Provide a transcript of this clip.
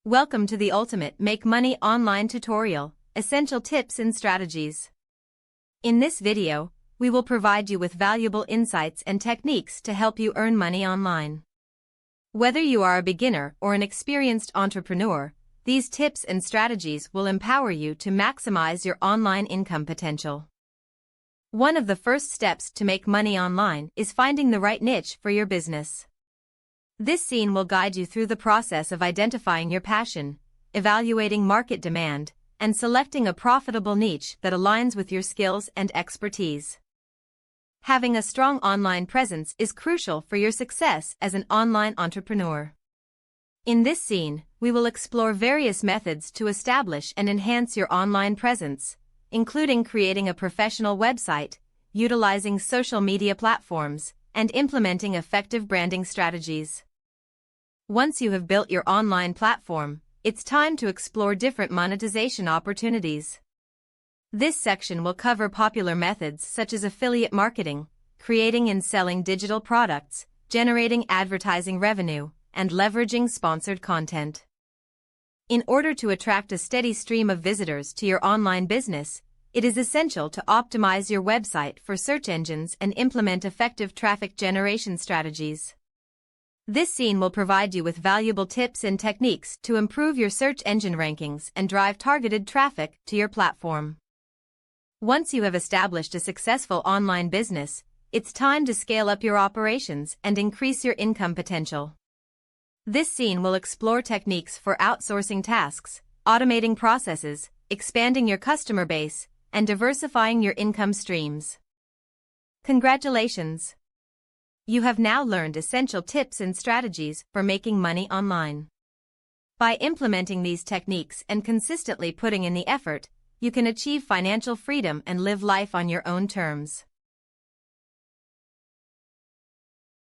Welcome to the ultimate Make Money Online tutorial, Essential Tips and Strategies. In this video, we will provide you with valuable insights and techniques to help you earn money online. Whether you are a beginner or an experienced entrepreneur, these tips and strategies will empower you to maximize your online income potential. One of the first steps to make money online is finding the right niche for your business. This scene will guide you through the process of identifying your passion, evaluating market demand, and selecting a profitable niche that aligns with your skills and expertise. Having a strong online presence is crucial for your success as an online entrepreneur. In this scene, we will explore various methods to establish and enhance your online presence, including creating a professional website, utilizing social media platforms, and implementing effective branding strategies. Once you have built your online platform, it's time to explore different monetization opportunities. This section will cover popular methods such as affiliate marketing, creating and selling digital products, generating advertising revenue, and leveraging sponsored content. In order to attract a steady stream of visitors to your online business, it is essential to optimize your website for search engines and implement effective traffic generation strategies. This scene will provide you with valuable tips and techniques to improve your search engine rankings and drive targeted traffic to your platform. Once you have established a successful online business, it's time to scale up your operations and increase your income potential. This scene will explore techniques for outsourcing tasks, automating processes, expanding your customer base, and diversifying your income streams. Congratulations! You have now learned essential tips and strategies for making money online. By implementing these techniques and consistently putting in the effort, you can achieve financial freedom and live life on your own terms.